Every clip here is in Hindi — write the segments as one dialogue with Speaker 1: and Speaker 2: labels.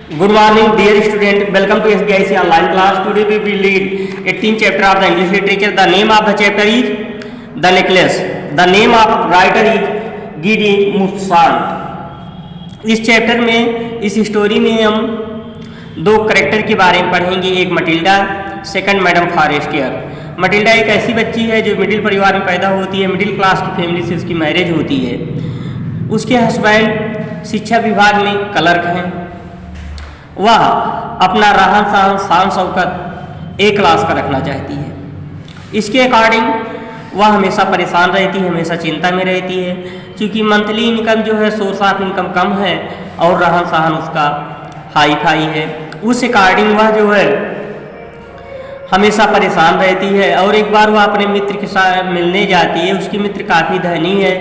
Speaker 1: Good morning, dear student. Welcome to SBIC online class. Today we will read 18th chapter of the English literature. The name of the chapter is The Necklace. The name of writer is Guy de Maupassant. इस चैप्टर में, इस स्टोरी में हम दो करेक्टर के बारे में पढ़ेंगे। एक Matilda, second madam Forestier. Matilda एक ऐसी बच्ची है जो मिडिल परिवार में पैदा होती है, मिडिल क्लास की फैमिली से उसकी मैरिज होती है। उसके हस्बैंड शिक्षा विभाग में क्लर्क हैं। वह अपना रहन सहन शान शौकत ए क्लास का रखना चाहती है। इसके अकॉर्डिंग वह हमेशा परेशान रहती है, हमेशा चिंता में रहती है, क्योंकि मंथली इनकम जो है, सोर्स ऑफ इनकम कम है और रहन सहन उसका हाई फाई है। उस अकॉर्डिंग वह जो है हमेशा परेशान रहती है। और एक बार वह अपने मित्र के साथ मिलने जाती है। उसकी मित्र काफ़ी धनी है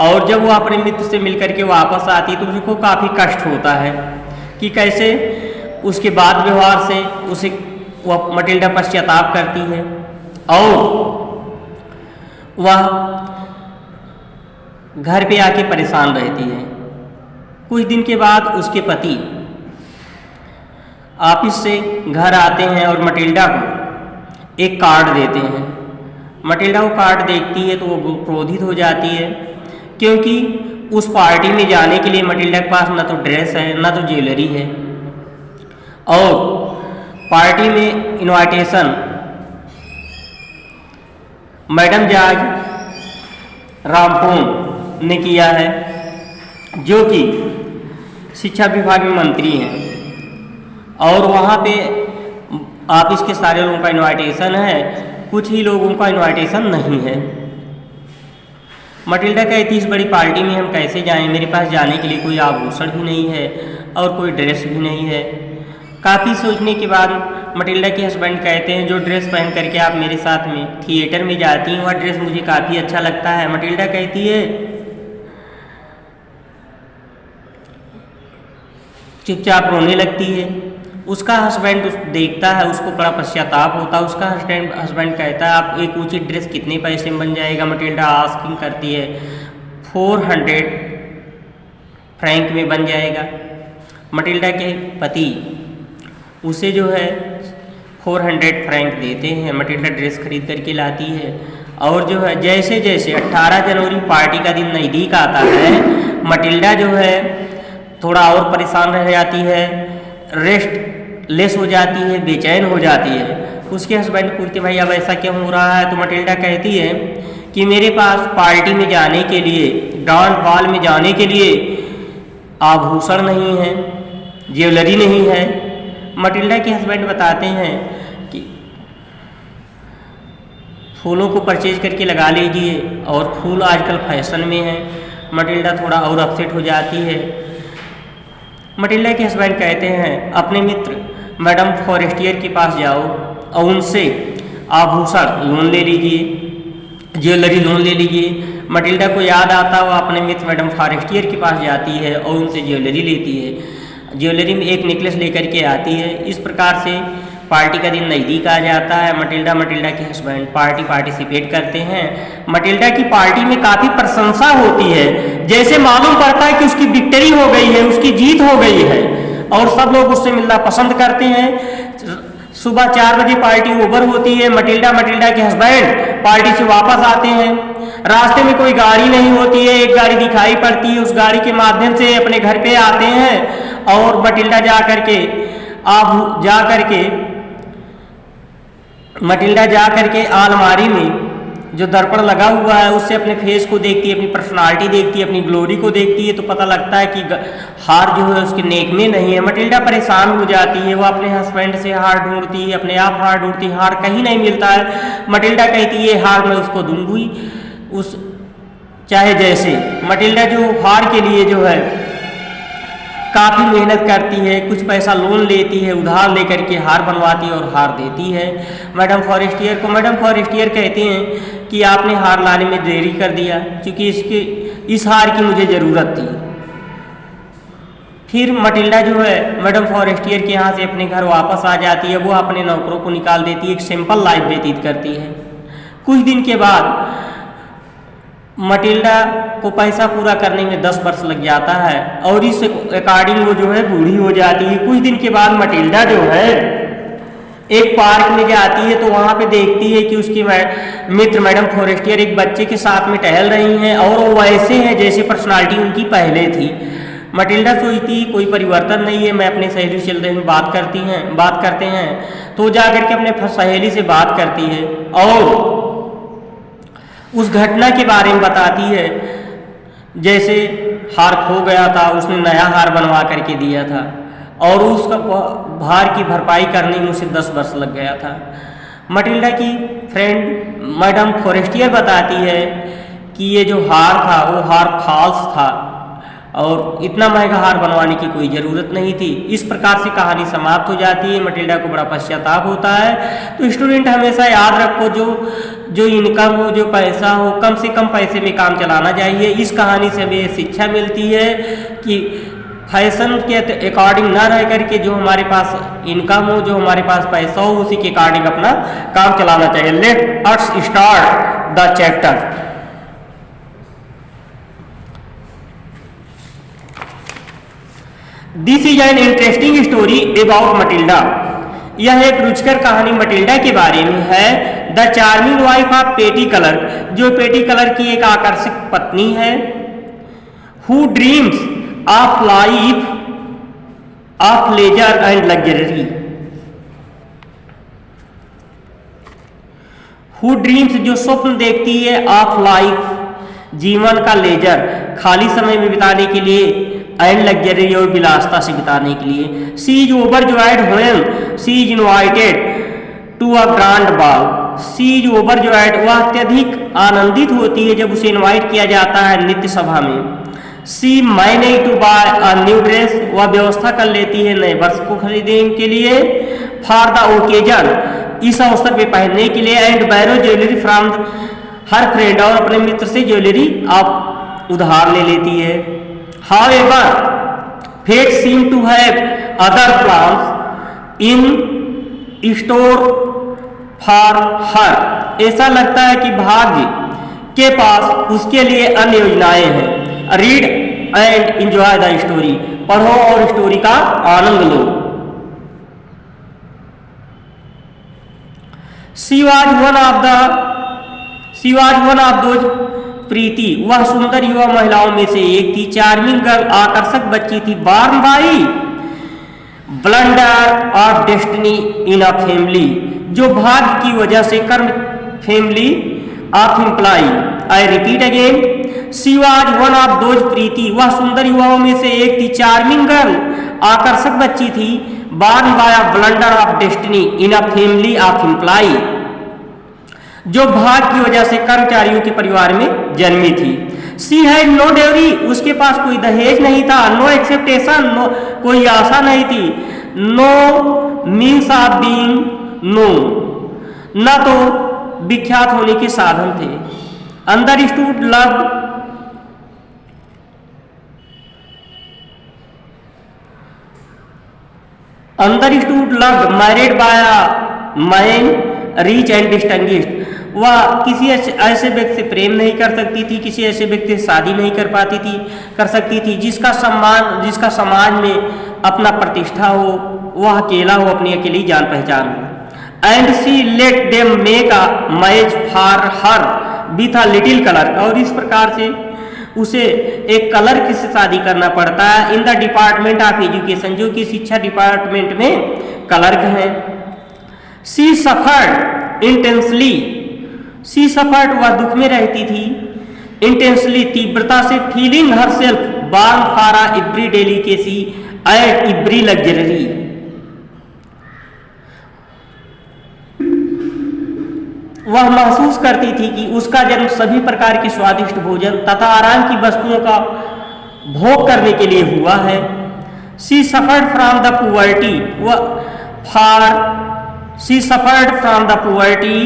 Speaker 1: और जब वह अपने मित्र से मिलकर के वापस आती है तो उसको काफ़ी कष्ट होता है कि कैसे उसके बाद व्यवहार से उसे वह मटिल्डा पश्चाताप करती है और वह घर पे आके परेशान रहती है। कुछ दिन के बाद उसके पति ऑफिस से घर आते हैं और मटिल्डा को एक कार्ड देते हैं। मटिल्डा वो कार्ड देखती है तो वो क्रोधित हो जाती है, क्योंकि उस पार्टी में जाने के लिए मटिल्डा के पास ना तो ड्रेस है ना तो ज्वेलरी है। और पार्टी में इनविटेशन मैडम जॉर्ज रामफोन ने किया है, जो कि शिक्षा विभाग में मंत्री हैं। और वहाँ पे ऑफिस के सारे लोगों का इनविटेशन है, कुछ ही लोगों का इनविटेशन नहीं है। मटिल्डा कहती इस बड़ी पार्टी में हम कैसे जाएं, मेरे पास जाने के लिए कोई आभूषण भी नहीं है और कोई ड्रेस भी नहीं है। काफ़ी सोचने के बाद मटिल्डा के हस्बैंड कहते हैं जो ड्रेस पहन करके आप मेरे साथ में थिएटर में जाती हैं वह ड्रेस मुझे काफ़ी अच्छा लगता है। मटिल्डा कहती है, चुपचाप रोने लगती है। उसका हस्बैंड देखता है, उसको बड़ा पश्चाताप होता है। उसका हस्बैंड कहता है आप एक उचित ड्रेस कितने पैसे में बन जाएगा। मटिल्डा आस्किंग करती है 400 फ्रैंक में बन जाएगा। मटिल्डा के पति उसे जो है 400 फ्रैंक देते हैं। मटिल्डा ड्रेस खरीद करके लाती है और जो है जैसे जैसे 18 जनवरी पार्टी का दिन नज़दीक आता है, मटिल्डा जो है थोड़ा और परेशान रह जाती है, रेस्ट लेस हो जाती है, बेचैन हो जाती है। उसके हस्बैंड पूछते भाई अब ऐसा क्यों हो रहा है। तो मटिल्डा कहती है कि मेरे पास पार्टी में जाने के लिए, डांस बॉल में जाने के लिए आभूषण नहीं है, ज्वेलरी नहीं है। मटिल्डा के हस्बैंड बताते हैं कि फूलों को परचेज करके लगा लीजिए और फूल आजकल फैशन में है। मटिल्डा थोड़ा और अपसेट हो जाती है। मटिल्डा के हस्बैंड कहते हैं अपने मित्र मैडम फॉरेस्टियर के पास जाओ और उनसे आभूषण लोन ले लीजिए, ज्वेलरी लोन ले लीजिए। मटिल्डा को याद आता वो अपने मित्र मैडम फॉरेस्टियर के पास जाती है और उनसे ज्वेलरी लेती है। ज्वेलरी में एक नेकलेस लेकर के आती है। इस प्रकार से पार्टी का दिन नज़दीक आ जाता है। मटिल्डा के हस्बैंड पार्टिसिपेट करते हैं। मटिल्डा की पार्टी में काफ़ी प्रशंसा होती है, जैसे मालूम पड़ता है कि उसकी विक्ट्री हो गई है, उसकी जीत हो गई है और सब लोग उससे मिलना पसंद करते हैं। सुबह 4 बजे पार्टी ओवर होती है। मटिल्डा के हस्बैंड पार्टी से वापस आते हैं। रास्ते में कोई गाड़ी नहीं होती है, एक गाड़ी दिखाई पड़ती है। उस गाड़ी के माध्यम से अपने घर पे आते हैं और मटिल्डा जा करके अलमारी में जो दर्पण लगा हुआ है उससे अपने फेस को देखती है, अपनी पर्सनालिटी देखती है, अपनी ग्लोरी को देखती है। तो पता लगता है कि हार जो है उसके नेक में नहीं है। मटिल्डा परेशान हो जाती है। वो अपने हस्बैंड से हार ढूंढती है, अपने आप हार ढूंढती है, हार कहीं नहीं मिलता है। मटिल्डा कहती है हार मैं उसको दूंगी, उस चाहे जैसे। मटिल्डा जो हार के लिए जो है काफ़ी मेहनत करती है, कुछ पैसा लोन लेती है, उधार लेकर के हार बनवाती है और हार देती है मैडम फॉरेस्टियर को। मैडम फॉरेस्टियर कहते हैं कि आपने हार लाने में देरी कर दिया, क्योंकि इस हार की मुझे ज़रूरत थी। फिर मटिल्डा जो है मैडम फॉरेस्टियर के यहाँ से अपने घर वापस आ जाती है। वो अपने नौकरों को निकाल देती है, एक सिंपल लाइफ व्यतीत करती है। कुछ दिन के बाद मटिल्डा को पैसा पूरा करने में 10 वर्ष लग जाता है और इस अकॉर्डिंग वो जो है बूढ़ी हो जाती है। कुछ दिन के बाद मटिल्डा जो है एक पार्क में जाती है तो वहाँ पे देखती है कि उसकी मित्र मैडम फॉरेस्टियर एक बच्चे के साथ में टहल रही हैं और वो वैसे हैं जैसे पर्सनालिटी उनकी पहले थी। मटिल्डा सोचती कोई परिवर्तन नहीं है, मैं अपने सहेली से चल रही हूँ, बात करते हैं तो जा करके अपने सहेली से बात करती है और उस घटना के बारे में बताती है। जैसे हार खो गया था, उसने नया हार बनवा करके दिया था और उसका भार की भरपाई करने में उसे 10 वर्ष लग गया था। मटिल्डा की फ्रेंड मैडम फॉरेस्टियर बताती है कि ये जो हार था वो हार फॉल्स था और इतना महंगा हार बनवाने की कोई ज़रूरत नहीं थी। इस प्रकार से कहानी समाप्त हो जाती है। मटिल्डा को बड़ा पश्चाताप होता है। तो स्टूडेंट हमेशा याद रखो जो इनकम हो, जो पैसा हो, कम से कम पैसे में काम चलाना चाहिए। इस कहानी से हमें शिक्षा मिलती है कि फैशन के अकॉर्डिंग ना रह करके जो हमारे पास इनकम हो, जो हमारे पास पैसा हो, उसी के अकॉर्डिंग अपना काम चलाना चाहिए। Let us start the chapter. This is an interesting story about Matilda. यह एक रुचिकर कहानी मटिल्डा के बारे में है। The charming wife of petty clerk, जो पेटी कलर की एक आकर्षक पत्नी है। Who dreams of life of leisure and luxury. Who dreams, जो स्वप्न देखती है, ऑफ लाइफ, जीवन का, लेजर, खाली समय में बिताने के लिए, एंड लग्जरी, और विलासता से बिताने के लिए। She is overjoyed when she is invited to a grand ball. She is overjoyed, वह अत्यधिक आनंदित होती है जब उसे इनवाइट किया जाता है नृत्य सभा में। She manage to buy a new dress, वह व्यवस्था कर लेती है नए वस्त्र को खरीदने के लिए। फॉर द ओकेजन, इस अवसर पे पहनने के लिए। And borrow jewellery from her friend, और अपने मित्र से ज्वेलरी आप उधार ले लेती है। However, fate seemed to have other plans in store for her. ऐसा लगता है कि भाग्य के पास उसके लिए अन्य योजनाएं हैं। Read and enjoy the story, पढ़ो और स्टोरी का आनंद लो। She was one of those प्रीति, वह सुंदर युवा महिलाओं में से एक थी। चार्मिंग गर्ल, आकर्षक बच्ची थी। Born by blunder of destiny in a family, जो भाग्य की वजह से कर्म, family of employ. I repeat again, she was one of those pretty, वह सुंदर युवाओं में से एक थी। चार्मिंग गर्ल, आकर्षक बच्ची थी। Born by blunder of destiny in a family of employ, जो भाग्य की वजह से कर्मचारियों के परिवार में जन्मी थी। सी हैड नो डेवरी, उसके पास कोई दहेज नहीं था। नो एक्सेप्टेशन, नो, कोई आशा नहीं thी। No means of being known, न तो विख्यात होने के साधन थे। Understood love, married by man rich and distinguished, वह किसी ऐसे व्यक्ति से प्रेम नहीं कर सकती थी, किसी ऐसे व्यक्ति से शादी नहीं कर सकती थी जिसका समाज में अपना प्रतिष्ठा हो, वह अकेला हो, अपनी अकेली जान पहचान हो। And she let them make a match for her with a little colour, और इस प्रकार से उसे एक क्लर्क से शादी करना पड़ता है। In the department of education, जो कि शिक्षा डिपार्टमेंट में क्लर्क है। She suffered intensely, she suffered, वह दुख में रहती थी। इंटेंसली, तीव्रता से। Feeling her self born for a every delicacy and every luxury, वह महसूस करती थी कि उसका जन्म सभी प्रकार के स्वादिष्ट भोजन तथा आराम की वस्तुओं का भोग करने के लिए हुआ है। She suffered from the poverty, she suffered from the poverty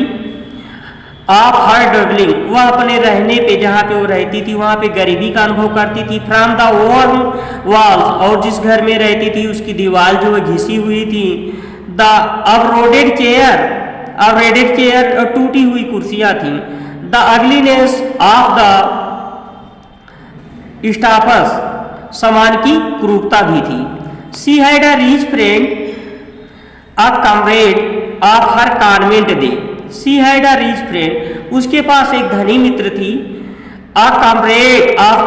Speaker 1: of her doubling, वह अपने रहने पे, जहाँ पे वो रहती थी वहाँ पे गरीबी का अनुभव करती थी। फ्रॉम द वार्म वॉल्स, और जिस घर में रहती थी उसकी दीवार जो है घिसी हुई थी। द अवरोडेड चेयर, और टूटी हुई कुर्सियाँ थी। The ugliness of the stuffs समान की क्रूरता भी थी। She had a rich friend a comrade of her convent day. She had a rich friend, उसके पास एक धनी मित्र थी। A comrade of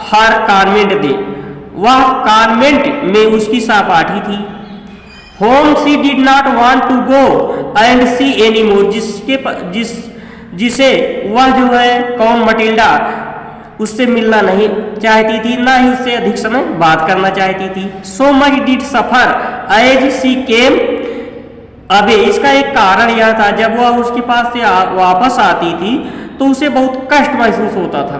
Speaker 1: her convent day, वह कॉन्वेंट में उसकी सहपाठी थी। Home she did not want to go and see any more, जिसे वह जो है कौन मटिल्डा उससे मिलना नहीं चाहती थी, ना ही उससे अधिक समय बात करना चाहती थी। So much did suffer as she came away, इसका एक कारण यह था जब वह उसके पास से वापस आती थी तो उसे बहुत कष्ट महसूस होता था,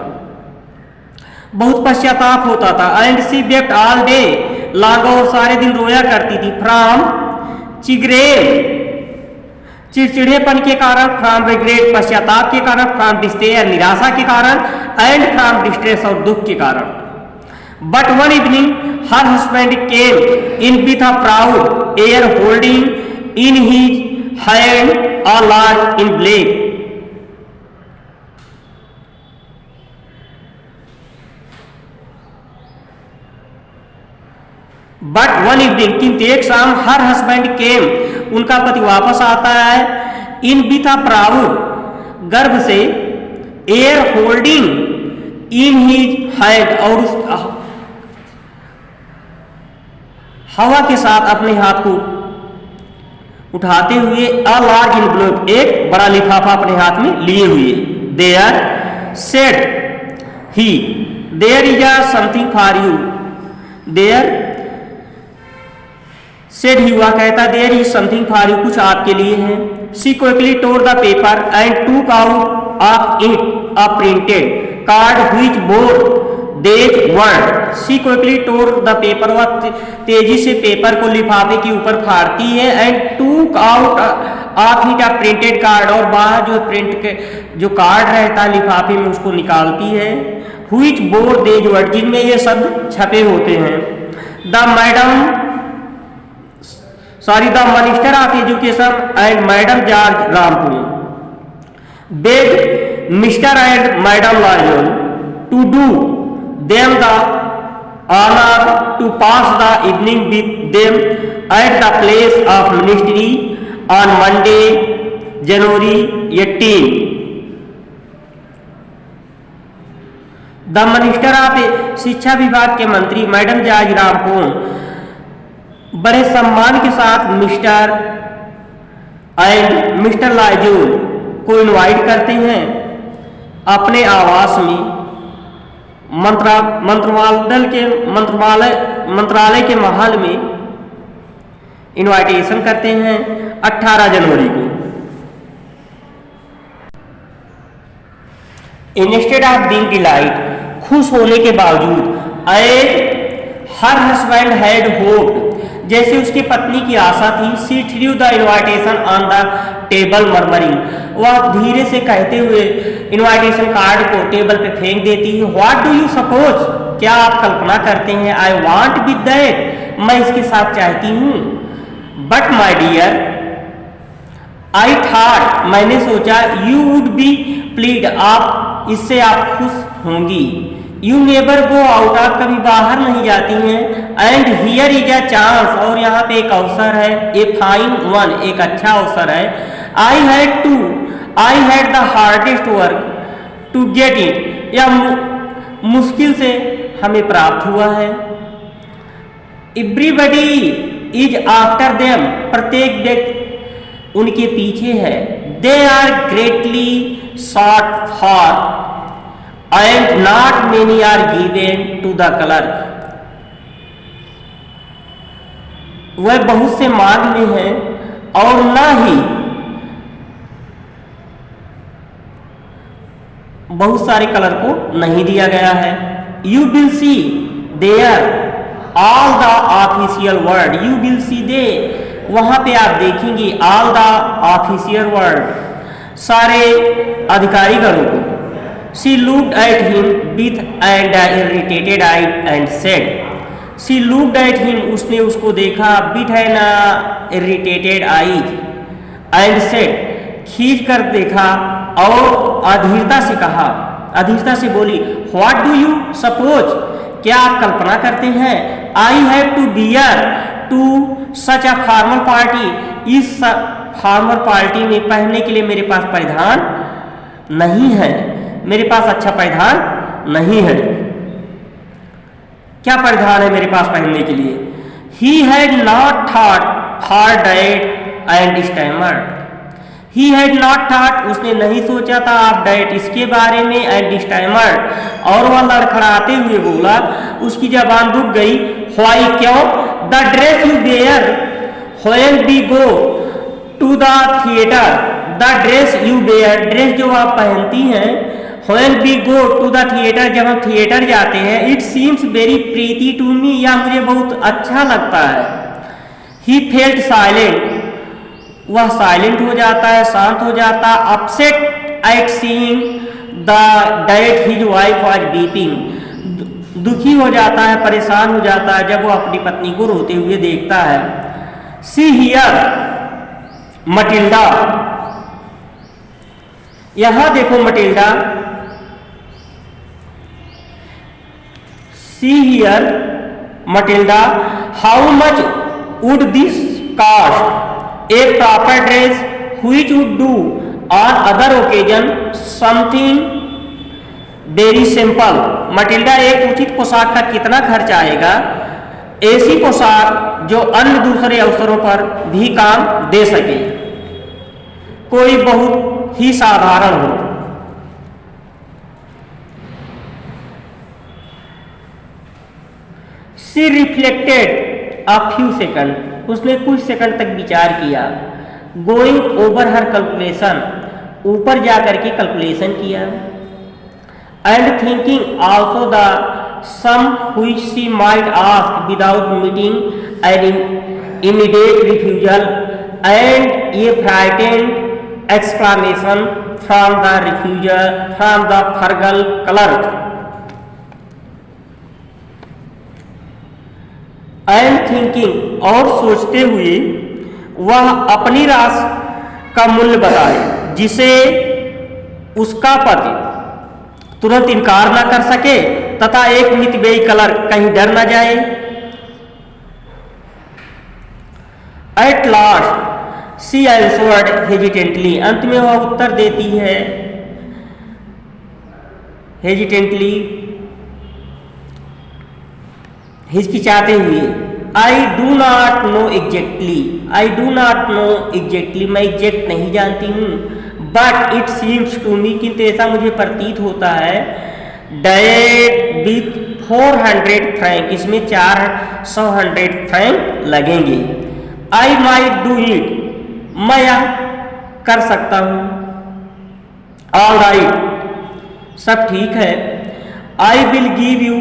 Speaker 1: बहुत पश्चाताप होता था। And she wept all day long, और सारे दिन रोया करती थी। फ्रॉम चिग्रेन, चिड़चिड़ेपन के कारण, फ्रॉम रिग्रेट पश्चाताप के कारण, फ्रॉम डिस्पेयर निराशा के कारण, एंड फ्रॉम डिस्ट्रेस और दुख के कारण। But one evening her husband came in with a proud air holding in his hand a large in black. But one evening, किंतु एक शाम, हर हस्बैंड केम, उनका पति वापस आता है। इन विथ अ प्राउड, गर्भ से, air holding in his hand, और उस हवा के साथ अपने हाथ को उठाते हुए, अ लार्ज एनवेलप, एक बड़ा लिफाफा अपने हाथ में लिए हुए। There said he, there is a something for you. There said he, वह कहता, there is something for you, कुछ आपके लिए है। She quickly tore the paper and took out of it a printed card which bore these word. She quickly tore the paper, वह तेजी से पेपर को लिफाफे के ऊपर फाड़ती है। And took out of it a printed card, और बाहर जो प्रिंट के जो कार्ड रहता है लिफाफे में उसको निकालती है। व्हिच बोर देज वर्ड, जिनमें ये शब्द छपे होते हैं। The minister of education and madam George Ramponneau beg mister and madam लॉयल to do them the honour to pass the evening with them at the place of ministry on Monday January 18। The minister of शिक्षा विभाग के मंत्री मैडम जॉर्ज रामपुर बड़े सम्मान के साथ मिस्टर एंड मिस्टर लाइजूल को इनवाइट करते हैं अपने आवास में। मंत्रालय के महल में इनवाइटेशन करते हैं 18 जनवरी को। इंस्टेड ऑफ बीइंग डिलाइट, खुश होने के बावजूद, as her husband had hoped, जैसे उसकी पत्नी की आशा थी। She threw the invitation on the table murmuring, वह धीरे से कहते हुए इनविटेशन कार्ड को टेबल पे फेंक देती है। व्हाट डू यू सपोज, क्या आप कल्पना करते हैं। आई वांट विद दैट, मैं इसके साथ चाहती हूँ। But my dear, I thought, मैंने सोचा, यू वुड बी प्लीड, आप इससे आप खुश होंगी। यू नेवर गो आउट, आप कभी बाहर नहीं जाती हैं। And here is a chance, और यहाँ पे एक अवसर है। ए फाइन वन, एक अच्छा अवसर है। I had the hardest work to get it, यह मुश्किल से हमें प्राप्त हुआ है। एवरीबडी इज आफ्टर देम, प्रत्येक व्यक्ति उनके पीछे है। They are greatly sought for and not many are given to the clerk। वह बहुत से मांग में है और ना ही बहुत सारे कलर को नहीं दिया गया है। You will see there all the official word, you will see they, वहां पे आप देखेंगे ऑल द ऑफिशियल वर्ड, सारे अधिकारीगणों को। She looked at him with and irritated I and said, she looked at him, उसने उसको देखा, with and irritated I and said, खींच कर देखा और अधीरता से कहा, अधीरता से बोली, व्हाट डू यू सपोज, क्या आप कल्पना करते हैं, I have to bear to such a formal party, इस फॉर्मल पार्टी में पहनने के लिए मेरे पास परिधान नहीं है, मेरे पास अच्छा परिधान नहीं है। क्या परिधान है मेरे पास पहनने के लिए? He had not thought for that and stammered. He had not thought, उसने नहीं सोचा था आप डाइट इसके बारे में, and stammered, और वह लड़खड़ाते हुए बोला, उसकी जबान रुक गई। Why, क्यों? The dress you wear when we go to the theater, the dress you wear, dress जो आप पहनती हैं, when we go to the theater, जब हम थिएटर जाते हैं, it seems very pretty to me, या मुझे बहुत अच्छा लगता है। He felt silent, वह साइलेंट हो जाता है, शांत हो जाता, upset at seeing the that his wife was weeping, दुखी हो जाता है, परेशान हो जाता है जब वो अपनी पत्नी को रोते हुए देखता है। See here, मटिल्डा, यहां देखो Matilda, See here, Matilda, how much would this cost? A proper dress which would do on other occasion something very simple. Matilda, एक उचित पोशाक का कितना खर्च आएगा? ऐसी पोशाक जो अन्य दूसरे अवसरों पर भी काम दे सके, कोई बहुत ही साधारण हो। She reflected a few seconds, उसने कुछ सेकंड तक विचार किया। Going over her calculation, ऊपर जाकर के कैलकुलेशन किया। And thinking also the sum which she might ask without meeting an immediate refusal, and a frightened exclamation from the frugal clerk. And thinking, और सोचते हुए वह अपनी राशि का मूल्य बताए जिसे उसका पति तुरंत इनकार न कर सके तथा एक मितव्ययी क्लर्क कहीं डर न जाए। At last she answered hesitantly, अंत में वह उत्तर देती है हेजिटेंटली, हिचकिचाते हुए, I do not know exactly, I do not know exactly, मैं एग्जैक्ट नहीं जानती हूँ, but it seems to me, किंतु ऐसा मुझे प्रतीत होता है, डेट विथ 400 फ्रैंक, इसमें 400 फ्रैंक लगेंगे। आई माइट डू इट, मैं यह कर सकता हूँ। ऑल राइट, सब ठीक है। I will give you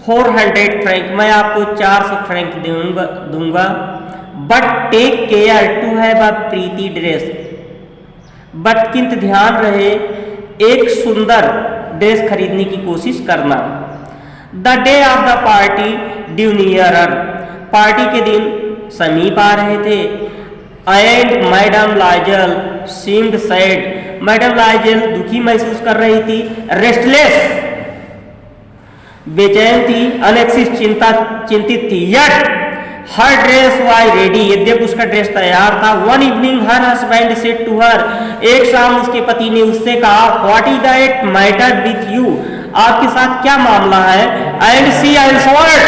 Speaker 1: 400 franc, मैं आपको 400 फ्रैंक दूंगा। But take care to have a pretty dress, but किंतु ध्यान रहे एक सुंदर ड्रेस खरीदने की कोशिश करना। The day of the party due nearer, party के दिन समीप आ रहे थे। And madam Lizol seemed sad, madam Lizol दुखी महसूस कर रही थी। रेस्टलेस, बेचैन थी। अलेक्सिस चिंतित थी। Yet her dress was ready, यद्यपि उसका ड्रेस तैयार था। One evening her husband said to her, एक शाम उसके पति ने उससे कहा, what is that matter with you, आपके साथ क्या मामला है। एंड शी आंसर्ड,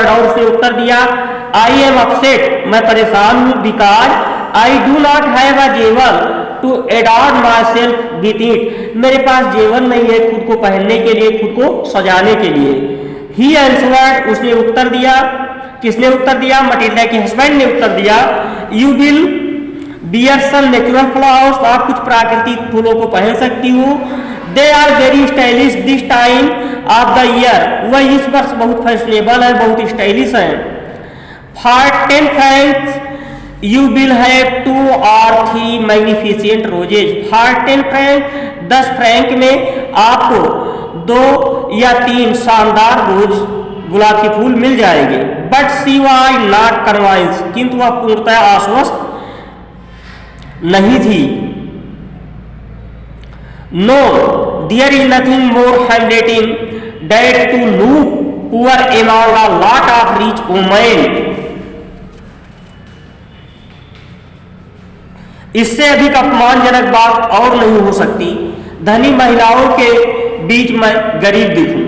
Speaker 1: और उसने उत्तर दिया, आई एम अपसेट, मैं परेशान हूं, because I do not have a जेवर to adorn myself with it, मेरे पास जेवर नहीं है खुद को पहनने के लिए, खुद को सजाने के लिए। ही आंसर्ड, उसने उत्तर दिया। किसने उत्तर दिया? मटिल्डा के हस्बैंड ने उत्तर दिया, you will bear some natural flowers, आप कुछ प्राकृतिक फूलों को पहन सकती हो। They are very stylish this time of the year, वह इस वर्ष बहुत फैशनेबल है, बहुत स्टाइलिश है। For 10 francs you will have 2 or 3 magnificent roses, for 10 franc, 10 franc में आपको 2 या 3 शानदार रोज गुलाब के फूल मिल जाएंगे। But she was not convince, किंतु वह पूर्णतः आश्वस्त नहीं थी। No there is nothing more humiliating that to look poor among a lot of rich women. इससे अधिक अपमानजनक बात और नहीं हो सकती धनी महिलाओं के बीच में गरीब दिखूं।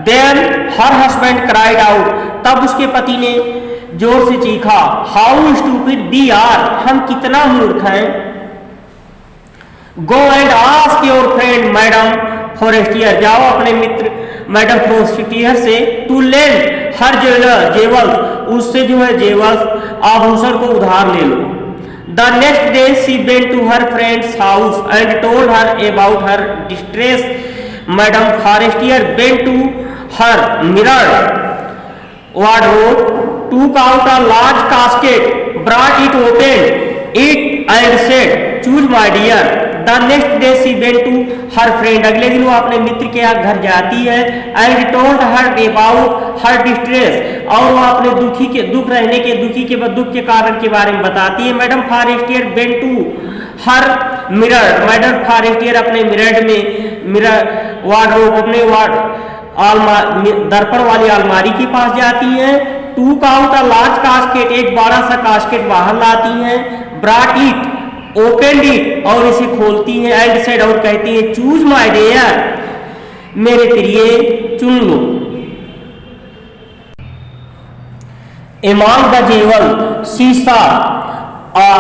Speaker 1: Then her husband cried out. तब उसके पति ने जोर से चीखा, How stupid we are, हम कितना मूर्ख हैं। Go and ask your friend Madam Forestier, जाओ अपने मित्र मैडम फोरेस्टियर से to lend her jewels, उससे जो है जेवल्स आभूषण को उधार ले लो। The next day she went to her friend's house and told her about her distress. Madam Forestier went to her mirrored wardrobe, took out a large casket, brought it open it and said, Choose my dear. The next day she went to her friend. अगले दिन वो अपने मित्र के यहाँ घर जाती है and told her about her distress, और वो अपने दुख के कारण के बारे में बताती है। Madam Forestier went to her mirror. Madam Forestier अपने मिरर वार्डरोब अपने दर्पण वाली अलमारी के पास जाती हैं। took out a large casket, एक बड़ा सा कास्केट बाहर लाती हैं। brought it, opened it, और इसे खोलती है। एंड said, और कहती है, choose my dear, मेरे प्रिय चुन लो। among the jewels she saw a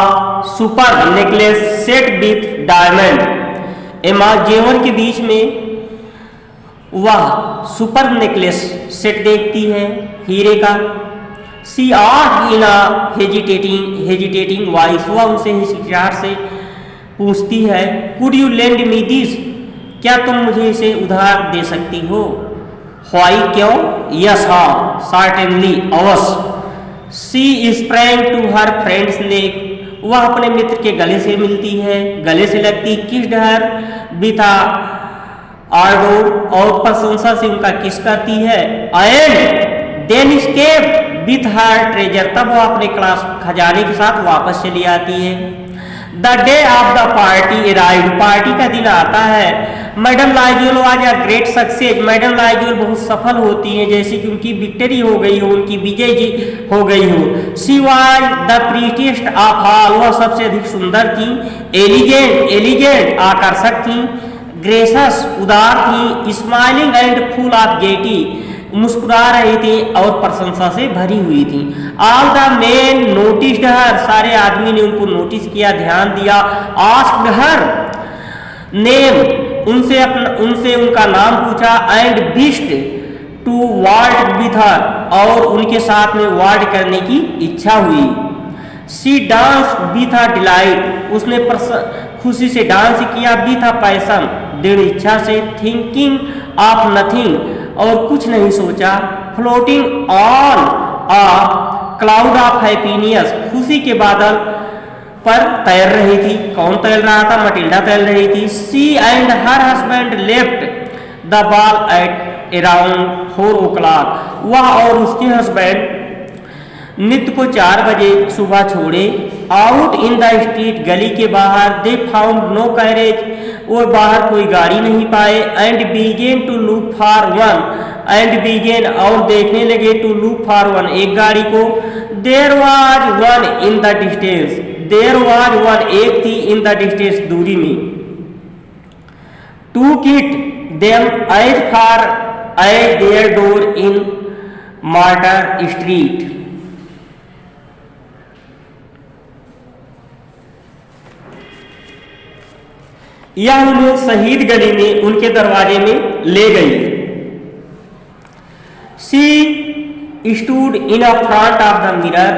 Speaker 1: superb necklace set with diamond. among जेवर के बीच में वह सुपर नेकलेस सेट देखती है हीरे का। She asked in a hesitating voice, वह उनसे हिचकिचाहट से पूछती है, could you lend me this, क्या तुम मुझे इसे उधार दे सकती हो। व्हाई, क्यों। यस, हाँ, सर्टेनली, अवश्य। सी स्प्रैंग टू हर फ्रेंड्स नेक, वह अपने मित्र के गले से मिलती है, गले से लगती, किस्ड हर विथ आर्डोर, और प्रशंसा से उनका किस करती है। And then escape with her treasure, तब वो अपने खजाने के साथ वापस चली आती है। The day of the party arrived, party का दिन आता है। Madam Lizol was a great success, madam Lizol बहुत सफल होती हैं, जैसे कि उनकी विक्ट्री हो गई हो, उनकी विजय जी हो गई हो। She was the prettiest of all, वह सबसे अधिक सुंदर थी। एलिगेंट आकर्षक थी। ग्रेसस उदार थी। Smiling and full of Getty, मुस्कुरा रही थी और प्रशंसा से भरी हुई थी। ऑल द मेन नोटिस्ड हर, सारे आदमी ने उनको नोटिस किया, ध्यान दिया। आस्क्ड हर नेम, उनसे उनका नाम पूछा। And wished to waltz with her, और उनके साथ में वार्ड करने की इच्छा हुई। She dance with a delight, उसने खुशी से डांस किया। विथ अ पैशन, दृढ़ इच्छा से। थिंकिंग ऑफ नथिंग, और कुछ नहीं सोचा। Floating on a cloud of happiness, खुशी के बादल पर तैर रही थी। कौन तैर रहा था? मटिल्डा तैर रही थी। She and her husband left the ball at around 4 o'clock, वह और उसके हस्बैंड नित्य को 4 बजे सुबह छोड़े। आउट इन द स्ट्रीट, गली के बाहर। दे फाउंड नो कैरेज, वो बाहर कोई गाड़ी नहीं पाए। And began to look for one, and began, और देखने लगे, टू लुक फॉर वन, एक गाड़ी को। There was one in the distance, there was one, एक थी, इन द डिस्टेंस, दूरी में। Took it them as far as their door in Martyrs street, यह उन्हें शहीद गली में उनके दरवाजे में ले गई। She stood in a front of the mirror,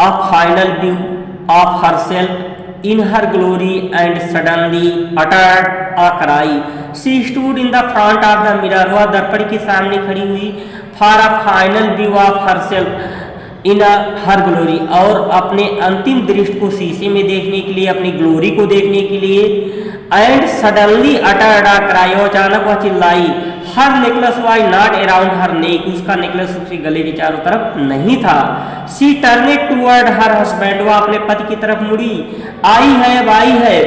Speaker 1: a final view of herself in her glory and suddenly uttered a cry. She stood in the front of the mirror, वह दर्पण के सामने खड़ी हुई। For a final view of herself in her glory, और अपने अंतिम दृश्य को शीशे में देखने के लिए, अपनी ग्लोरी को देखने के लिए। And suddenly uttered a cry, अचानक वह चिल्लाई। हर नेकलेस वाई नॉट अराउंड हर नेक, उसका नेकलेस उसके गले के चारों तरफ नहीं था। सी टर्नेड टूवर्ड हर हस्बैंड, वह अपने पति की तरफ मुड़ी। आई है, अब आई है।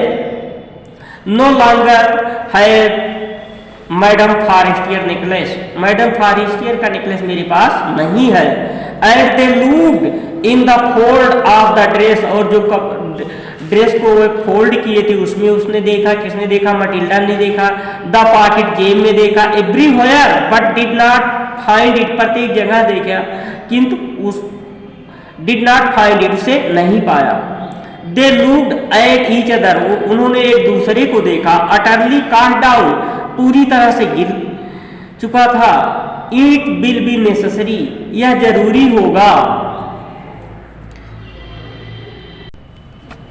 Speaker 1: नो लॉन्गर है madam Forestier necklace, madam Forestier का नेकलेस मेरे पास नहीं है। And they looked in the fold of the dress, और जो ड्रेस को वो फोल्ड किए थे उसमें उसने देखा, किसने देखा? मटिल्डा ने देखा। द पॉकेट जेब में देखा, everywhere but did not find it, प्रत्येक जगह देखा किंतु उस डिड नॉट फाइंड इट, उसे नहीं पाया। They looked at each other, उन्होंने एक दूसरे को देखा। अटरली कास्ट डाउन, पूरी तरह से गिर चुका था। इट विल बी नेसेसरी, यह जरूरी होगा।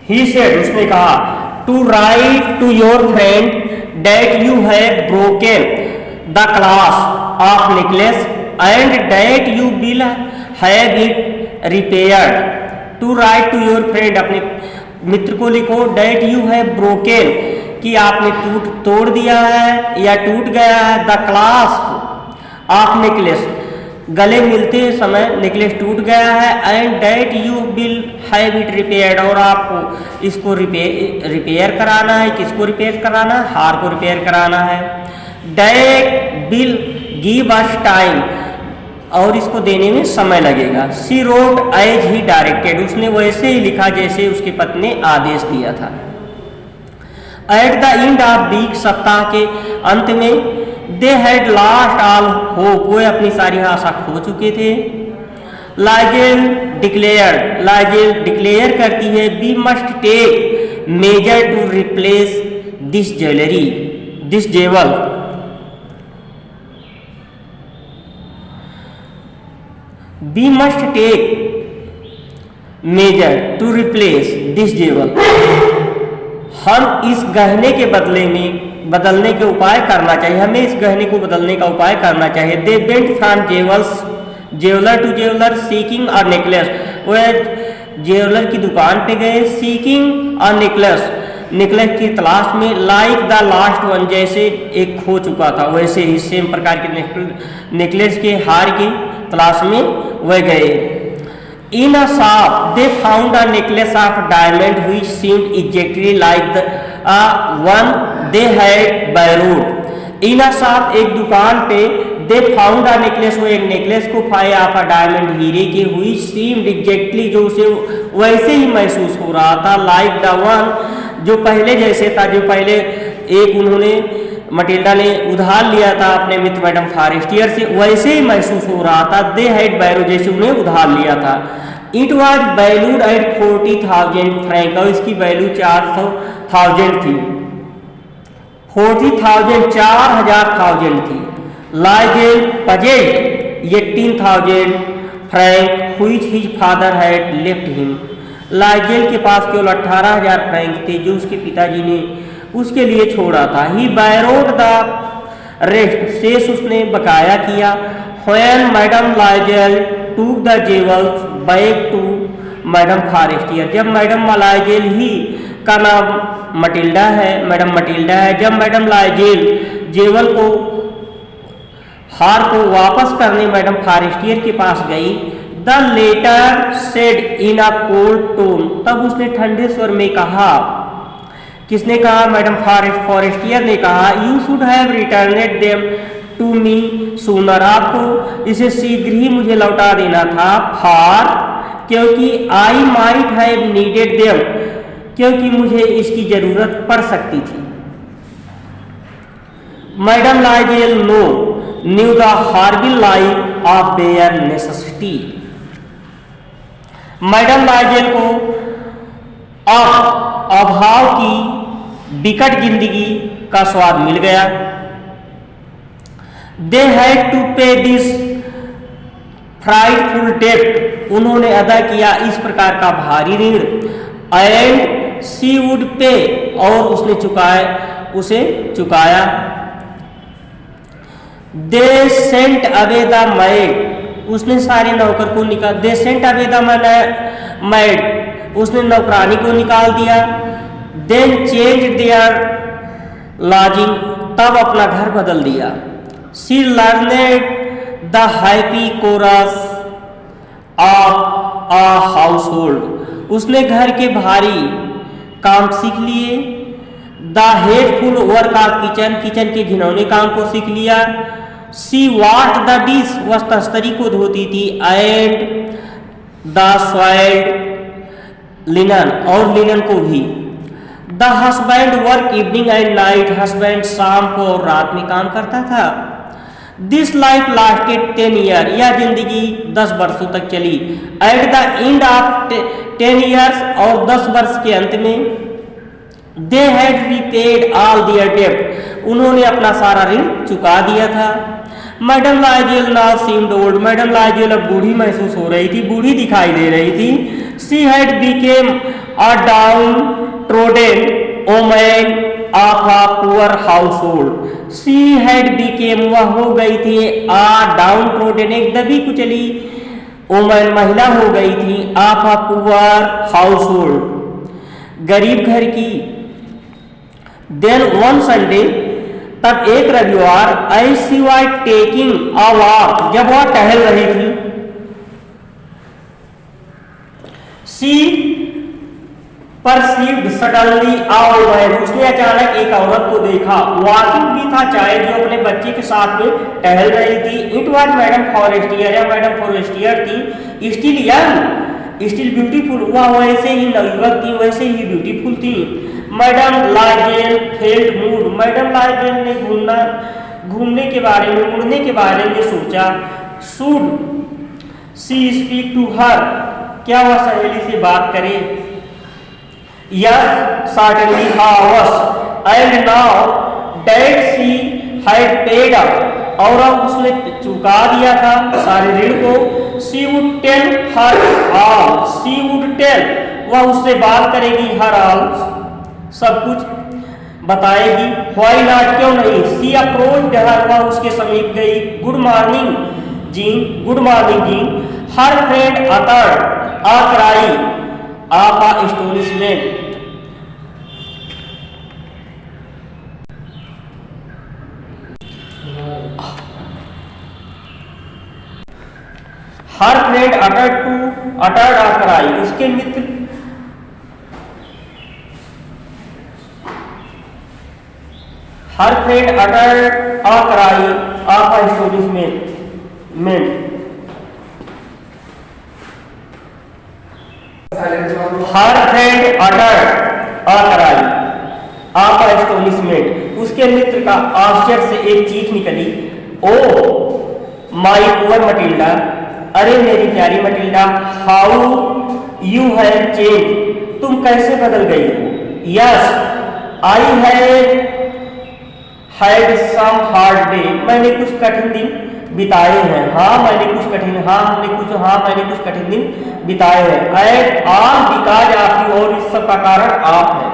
Speaker 1: He said, उसने कहा, to write to your friend that you have broken the glass of necklace and that you will have it repaired. To write to your friend, अपने मित्र को लिखो, that you have broken, कि आपने तोड़ दिया है या टूट गया है, the glass of necklace, गले मिलते समय नेकलेस टूट गया है। And that you will have it repaired, और आपको इसको रिपेयर कराना है। किसको रिपेयर कराना है? हार को रिपेयर कराना है। That will give us time, और इसको देने में समय लगेगा। सी रोट एज ही डायरेक्टेड, उसने वैसे ही लिखा जैसे उसके पति ने आदेश दिया था। At the end of week, सप्ताह के अंत में, they had lost all hope, वो अपनी सारी आशा खो चुके थे। लाइजेल डिक्लेयर करती है, we must take measure to replace this jewellery, this jewel. We must take measure to replace this jewel, हम इस गहने के बदलने के उपाय करना चाहिए, हमें इस गहने को बदलने का उपाय करना चाहिए। They went from jeweller to jeweller seeking a necklace, वह जेवलर की दुकान पे गए। सीकिंग अ नेकलेस, नेकलेस की तलाश में। लाइक द लास्ट वन, जैसे एक खो चुका था वैसे ही सेम प्रकार के नेकलेस के हार की तलाश में वह गए। In a shop they found a necklace of diamond which seemed exactly like the one they had borrowed. In a shop, एक दुकान पे, दे फाउंड अ नेकलेस, वो एक नेकलेस को पाया ऑफ अ डायमंड, हीरे के, व्हिच सीम्ड एग्जैक्टली, जो उसे वैसे ही महसूस हो रहा था, लाइक द वन, जो पहले जैसे था, जो पहले एक उन्होंने मटिल्डा ने उधार लिया था अपने मित्र मैडम फॉरेस्टियर से, वैसे ही महसूस हो रहा था। दे हैड बायरो, जैसे उन्हें उधार लिया था। It was valued at 40,000 franc, और इसकी वैल्यू 400,000 थी। 40,000 4,000 थी। Loisel possessed 18,000 franc which his father had left him, Loisel के पास केवल 18,000 फ्रैंक थे जो उसके पिताजी ने उसके लिए छोड़ा था। ही बायरोड द रेस्ट, शेष उसने बकाया किया। When madam Loisel took the jewels back to madam Forestier, जब मैडम लाइजेल ही का नाम मटिल्डा है, मैडम मटिल्डा है, जब मैडम लाइजेल जेवल को, हार को वापस करने मैडम फॉरेस्टियर के पास गई, the latter said in a cold tone, तब उसने ठंडे स्वर में कहा। किसने कहा? मैडम फॉरेस्टियर ने कहा, you should have returned them to me sooner, आपको इसे शीघ्र ही मुझे लौटा देना था। फॉर, क्योंकि I might have needed them, क्योंकि मुझे इसकी जरूरत पड़ सकती थी। Madam Loisel knew the horrible life of their necessity, madam Loisel को अभाव की विकट जिंदगी का स्वाद मिल गया। They had to pay this frightful डेब्ट, उन्होंने अदा किया इस प्रकार का भारी ऋण। एंड शी वुड पे, और उसने उसे चुकाया। They sent away the mad, उसने सारे नौकर को निकाल, they sent away the mad, उसने नौकरानी को निकाल दिया। देन चेंज देयर लॉजिंग, तब अपना घर बदल दिया। She learned the heavy chores of a household, उसने घर के भारी काम सीख लिए। The hateful work of kitchen, kitchen के घिनौने काम को सीख लिया। शी वॉश द डिश, वह तस्तरी को धोती थी। एंड द सॉइल्ड लिनन, और लिनन को भी। The husband work evening and night, husband शाम को और रात में काम करता था। दिस लाइफ लास्टेड 10 ईयर, यह जिंदगी 10 वर्षों तक चली। At the end of 10 years, और 10 वर्ष के अंत में, they had repaid all their डेब्ट, उन्होंने अपना सारा ऋण चुका दिया था। Madam Loisel now seemed old, madam Loisel अब बूढ़ी महसूस हो रही थी, बूढ़ी दिखाई दे रही थी। She had became a down trodden woman of a poor house hold, she had became, वह हो गई थी, आ डाउन ट्रोडन, एक दबी कुचली, वुमन महिला हो गई थी, of a poor household, गरीब घर की। देन वन संडे, तब एक रविवार, as she was taking a walk, जब वह टहल रही थी, she perceived suddenly a woman, उसने अचानक एक औरत को देखा। वॉकिंग भी था, चाहे जो अपने बच्चे के साथ में टहल रही थी। इट वाज मैडम फॉरेस्टियर, या मैडम फॉरेस्टियर थी। स्टिल यंग, स्टिल ब्यूटीफुल, वह वैसे ही नवयुवक थी, वैसे ही ब्यूटीफुल थी। मैडम लाइजेल फेल्ट मूड, मैडम लाइजेल ने घूमने के बारे में, मुड़ने के बारे में सोचा। Should she speak to her, क्या वह सहेली से बात करे। Yes certainly, house. And now that she had paid up, और अब उसने चुका दिया था सारे ऋण को। She would tell her all, she would tell, वह उससे बात करेगी, हर ऑल, सब कुछ बताएगी। व्हाई नॉट, क्यों नहीं। शी अप्रोच्ड हर, वह उसके समीप गई। Good morning Jean, good morning Jean. Her friend uttered a cry of astonishment, her friend uttered a cry, उसके मित्र her friend uttered a cry of astonishment, her friend uttered a cry of astonishment, उसके मित्र का आश्चर्य से एक चीख निकली। ओ माई पुअर मटिल्डा, अरे मेरी प्यारी Matilda, how you have change, तुम कैसे बदल गई हो। Yes I had some hard day, मैंने कुछ कठिन दिन बिताए हैं। मैंने कुछ कठिन दिन बिताए हैं। And all because of you, और इस सब का कारण आप है।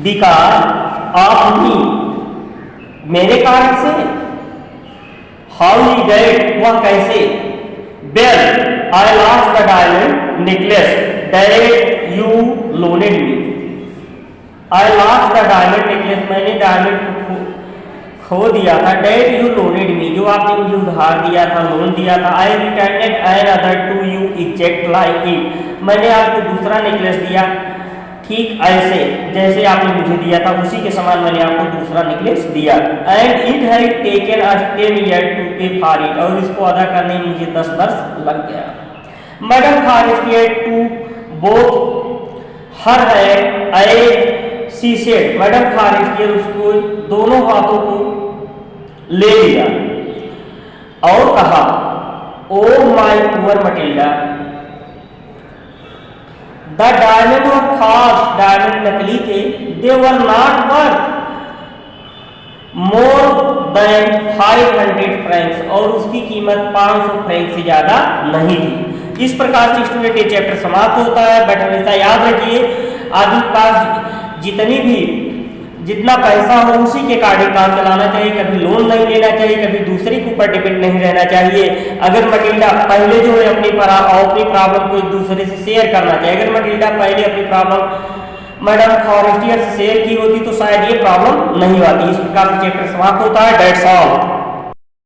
Speaker 1: बिकॉज ऑफ मी, मेरे कारण से। हाउ ही डेड, वह कैसे। Well I lost the diamond necklace that you loaned me, I lost the diamond necklace, मैंने डायमंड को खो दिया था। दैट यू लोनेड मी, जो आपने मुझे उधार दिया था, लोन दिया था। I returned another to you exact like it, मैंने आपको दूसरा नेकलेस दिया, ठीक ऐसे जैसे आपने मुझे दिया था, उसी के समान मैंने आपको दूसरा नेकलेस दिया। And it had taken us 10 year to pay for it, और इसको अदा करने में मुझे 10 वर्ष लग गया। Madam Forestier to both her hand as she said, madam Forestier उसको दोनों हाथों को ले लिया और कहा, oh my poor Matilda, the diamond were false, diamond नकली थे। They were not worth more than 500 francs, और उसकी कीमत 500 फ्रैंक से ज्यादा नहीं थी। इस प्रकार से स्टूडेंट ये चैप्टर समाप्त होता है। बट हमेशा याद रखिए, आपके पास जितनी भी जितना पैसा हो उसी के अकॉर्डिंग काम चलाना चाहिए, कभी लोन नहीं लेना चाहिए, कभी दूसरे के ऊपर डिपेंड नहीं रहना चाहिए। अगर मटिल्डा पहले जो है अपनी प्रॉब्लम को एक दूसरे से शेयर करना चाहिए। अगर मटिल्डा पहले अपनी प्रॉब्लम मैडम फॉरेस्टियर से शेयर की होती तो शायद ये प्रॉब्लम नहीं आती। इस प्रकार से चैप्टर समाप्त होता है। That's all.